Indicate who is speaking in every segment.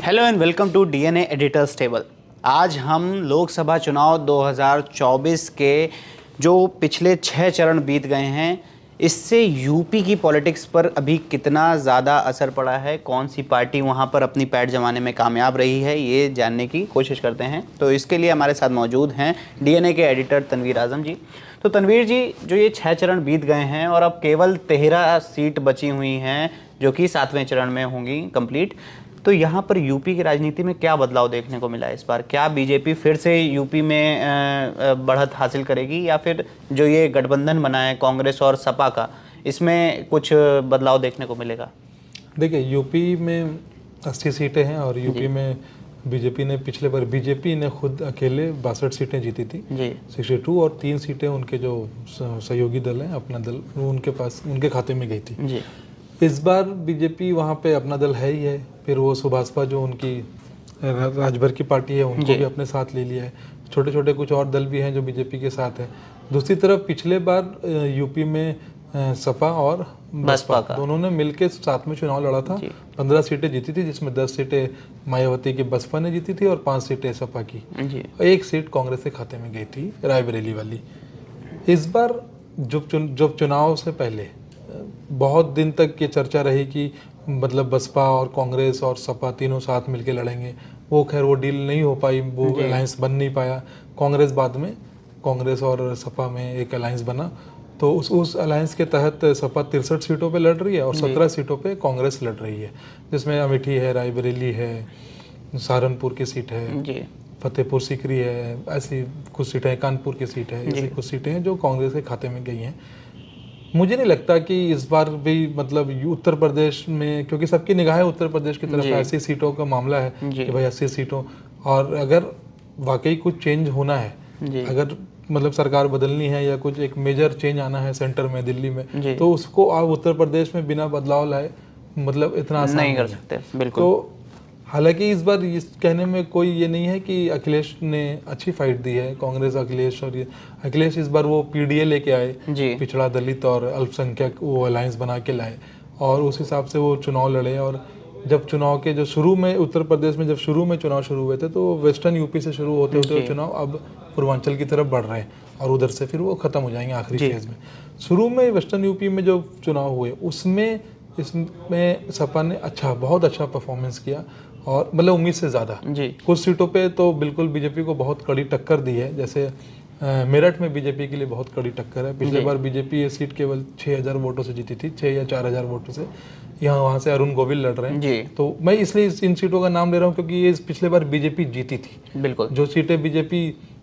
Speaker 1: Hello and welcome to DNA editors table. आज हम लोकसभा चुनाव 2024 के जो पिछले 6 चरण बीत गए हैं, इससे यूपी की पॉलिटिक्स पर अभी कितना ज़्यादा असर पड़ा है, कौन सी पार्टी वहां पर अपनी पैठ जमाने में कामयाब रही है, ये जानने की कोशिश करते हैं। तो इसके लिए हमारे साथ मौजूद हैं डीएनए के एडिटर तनवीर आज़म जी। तो तनवीर जी, जो ये 6 चरण बीत गए हैं और अब केवल 13 सीट बची हुई हैं जो कि 7वें चरण में होंगी कंप्लीट, तो यहाँ पर यूपी की राजनीति में क्या बदलाव देखने को मिला इस बार? क्या बीजेपी फिर से यूपी में बढ़त हासिल करेगी, या फिर जो ये गठबंधन बना है कांग्रेस और सपा का, इसमें कुछ बदलाव देखने को मिलेगा?
Speaker 2: देखिए, यूपी में 80 सीटें हैं और यूपी में बीजेपी ने पिछले बार बीजेपी ने खुद अकेले 62 सीटें जीती थी जी। 62 और 3 सीटें उनके जो सहयोगी दल हैं, अपना दल, उनके पास उनके खाते में गई थी जी। इस बार बीजेपी वहाँ पे अपना दल है ही है, फिर वो सुभाषपा जो उनकी राजभर की पार्टी है उनको भी अपने साथ ले लिया है। छोटे छोटे कुछ और दल भी हैं जो बीजेपी के साथ है। दूसरी तरफ पिछले बार यूपी में सपा और बसपा दोनों ने मिलकर साथ में चुनाव लड़ा था। 15 सीटें जीती थी, जिसमें 10 सीटें मायावती की बसपा ने जीती थी और 5 सीटें सपा की। 1 सीट कांग्रेस के खाते में गई थी, रायबरेली वाली। इस बार जब चुनाव से पहले बहुत दिन तक ये चर्चा रही कि मतलब बसपा और कांग्रेस और सपा तीनों साथ मिलके लड़ेंगे, वो खैर वो डील नहीं हो पाई, वो अलायंस बन नहीं पाया। कांग्रेस बाद में कांग्रेस और सपा में एक अलायंस बना, तो उस अलायंस के तहत सपा 63 सीटों पे लड़ रही है और 17 सीटों पे कांग्रेस लड़ रही है, जिसमें अमेठी है, रायबरेली है, सहारनपुर की सीट है, फतेहपुर सीकरी है, ऐसी कुछ सीटें, कानपुर की सीट है, ऐसी कुछ सीटें हैं जो कांग्रेस के खाते में गई हैं। मुझे नहीं लगता कि इस बार भी मतलब उत्तर प्रदेश में, क्योंकि सबकी निगाहें उत्तर प्रदेश की तरफ 80 सीटों का मामला है कि भाई 80 सीटों, और अगर वाकई कुछ चेंज होना है, अगर मतलब सरकार बदलनी है या कुछ एक मेजर चेंज आना है सेंटर में, दिल्ली में, तो उसको आप उत्तर प्रदेश में बिना बदलाव लाए मतलब इतना आसान
Speaker 1: नहीं कर सकते। बिल्कुल।
Speaker 2: तो हालांकि इस बार इस कहने में कोई ये नहीं है कि अखिलेश ने अच्छी फाइट दी है, कांग्रेस अखिलेश, और ये अखिलेश इस बार वो पीडीए लेके आए, पिछड़ा दलित और अल्पसंख्यक, वो अलायंस बना के लाए और उस हिसाब से वो चुनाव लड़े। और जब चुनाव के जो शुरू में उत्तर प्रदेश में जब शुरू में चुनाव शुरू हुए थे, तो वेस्टर्न यूपी से शुरू होते होते चुनाव अब पूर्वांचल की तरफ बढ़ रहे हैं और उधर से फिर वो खत्म हो जाएंगे आखिरी फेज में। शुरू में वेस्टर्न यूपी में जो चुनाव हुए उसमें इसमें सपा ने बहुत अच्छा परफॉर्मेंस किया, और मतलब उम्मीद से ज़्यादा। कुछ सीटों पे तो बिल्कुल बीजेपी को बहुत कड़ी टक्कर दी है, जैसे मेरठ में बीजेपी के लिए बहुत कड़ी टक्कर है। पिछले बार बीजेपी ये सीट केवल 6000 वोटों से जीती थी, 6 या 4000 वोटों से। यहाँ वहाँ से अरुण गोविल लड़ रहे हैं, तो मैं इसलिए इन सीटों का नाम ले रहा हूँ क्योंकि ये पिछले बार बीजेपी जीती थी। बिल्कुल। जो सीटें बीजेपी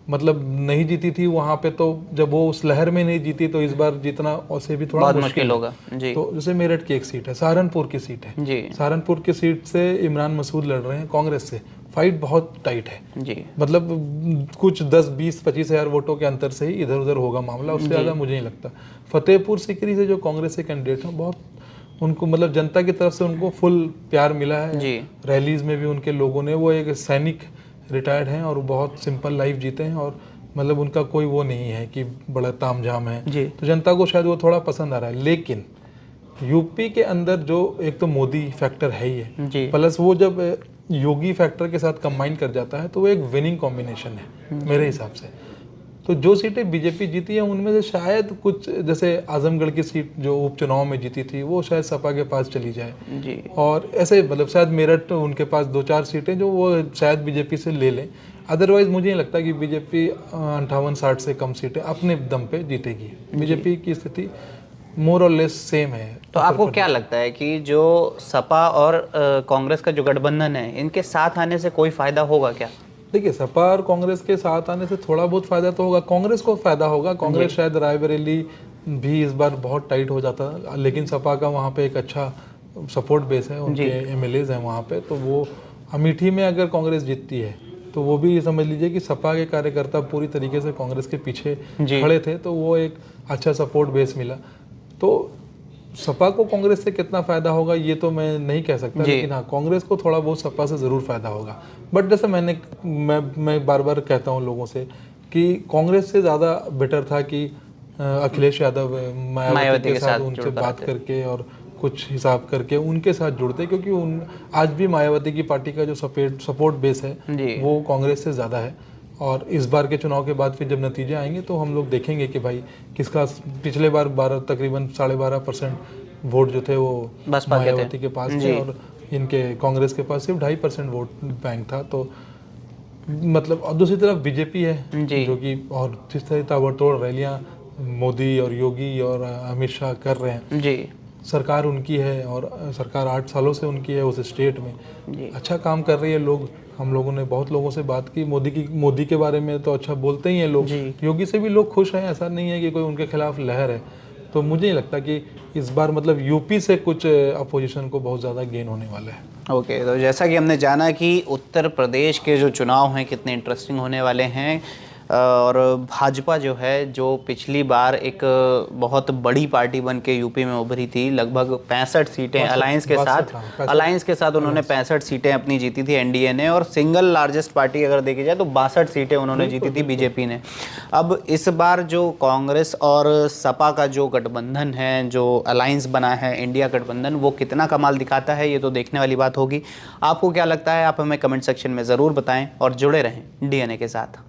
Speaker 2: मतलब नहीं जीती थी वहाँ पे, तो जब वो उस लहर में नहीं जीती, तो इस बार जीतना उससे भी थोड़ा मुश्किल होगा जी। तो जैसे मेरठ की एक सीट है, सहारनपुर की सीट है जी। सहारनपुर की सीट से इमरान मसूद लड़ रहे हैं कांग्रेस से। फाइट बहुत टाइट है जी, मतलब कुछ 10-20-25 हज़ार वोटों के अंतर से ही इधर उधर होगा मामला, उससे ज़्यादा मुझे नहीं लगता। फतेहपुर सीकरी से जो कांग्रेस के कैंडिडेट हैं, बहुत उनको मतलब जनता की तरफ से उनको फुल प्यार मिला है जी। रैलीज में भी उनके लोगों ने, वो एक सैनिक रिटायर्ड हैं और बहुत सिंपल लाइफ जीते हैं, और मतलब उनका कोई वो नहीं है कि बड़ा तामझाम है, तो जनता को शायद वो थोड़ा पसंद आ रहा है। लेकिन यूपी के अंदर जो एक तो मोदी फैक्टर है ही है, प्लस वो जब योगी फैक्टर के साथ कंबाइन कर जाता है तो वो एक विनिंग कॉम्बिनेशन है मेरे हिसाब से। तो जो सीटें बीजेपी जीती है उनमें से शायद कुछ, जैसे आजमगढ़ की सीट जो उपचुनाव में जीती थी, वो शायद सपा के पास चली जाए जी। और ऐसे मतलब शायद मेरठ उनके पास 2-4 सीटें जो वो शायद बीजेपी से ले लें। अदरवाइज मुझे नहीं लगता कि बीजेपी 58-60 से कम सीटें अपने दम पे जीतेगी। बीजेपी की स्थिति मोर और लेस सेम है।
Speaker 1: तो आपको क्या लगता है कि जो सपा और कांग्रेस का जो गठबंधन है, इनके साथ आने से कोई फायदा होगा क्या?
Speaker 2: देखिए, सपा और कांग्रेस के साथ आने से थोड़ा बहुत फायदा तो होगा, कांग्रेस को फायदा होगा। कांग्रेस शायद रायबरेली भी इस बार बहुत टाइट हो जाता, लेकिन सपा का वहाँ पे एक अच्छा सपोर्ट बेस है, उनके एमएलएज हैं वहाँ पे। तो वो अमेठी में अगर कांग्रेस जीतती है तो वो भी समझ लीजिए कि सपा के कार्यकर्ता पूरी तरीके से कांग्रेस के पीछे खड़े थे, तो वो एक अच्छा सपोर्ट बेस मिला। तो सपा को कांग्रेस से कितना फायदा होगा ये तो मैं नहीं कह सकता, लेकिन हाँ, कांग्रेस को थोड़ा बहुत सपा से ज़रूर फायदा होगा। बट जैसे मैं बार बार कहता हूँ लोगों से कि कांग्रेस से ज़्यादा बेटर था कि अखिलेश यादव मायावती के साथ उनसे बात करके और कुछ हिसाब करके उनके साथ जुड़ते, क्योंकि उन आज भी मायावती की पार्टी का जो सपोर्ट बेस है वो कांग्रेस से ज़्यादा है। और इस बार के चुनाव के बाद फिर जब नतीजे आएंगे तो हम लोग देखेंगे कि भाई किसका, पिछले बार तकरीबन 12.5% वोट जो थे वो मायावती के पास थे और इनके कांग्रेस के पास सिर्फ 2.5% वोट बैंक था। तो मतलब और दूसरी तरफ बीजेपी है जो कि और जिस तरह ताबड़तोड़ रैलियाँ मोदी और योगी और अमित शाह कर रहे हैं जी, सरकार उनकी है और सरकार 8 सालों से उनकी है उस स्टेट में जी, अच्छा काम कर रही है। लोग, हम लोगों ने बहुत लोगों से बात की, मोदी के बारे में तो अच्छा बोलते ही हैं लोग, योगी से भी लोग खुश हैं, ऐसा नहीं है कि कोई उनके खिलाफ लहर है। तो मुझे नहीं लगता कि इस बार मतलब यूपी से कुछ अपोजिशन को बहुत ज़्यादा गेन होने वाला है।
Speaker 1: ओके, तो जैसा कि हमने जाना कि उत्तर प्रदेश के जो चुनाव हैं कितने इंटरेस्टिंग होने वाले हैं और भाजपा जो है, जो पिछली बार एक बहुत बड़ी पार्टी बन के यूपी में उभरी थी, लगभग 65 सीटें अलायंस के साथ उन्होंने 65 सीटें अपनी जीती थी एनडीए ने, और सिंगल लार्जेस्ट पार्टी अगर देखी जाए तो 62 सीटें उन्होंने जीती थी बीजेपी ने। अब इस बार जो कांग्रेस और सपा का जो गठबंधन है, जो अलायंस बना है इंडिया गठबंधन, वो कितना कमाल दिखाता है ये तो देखने वाली बात होगी। आपको क्या लगता है, आप हमें कमेंट सेक्शन में ज़रूर बताएं और जुड़े रहें डीएनए के साथ।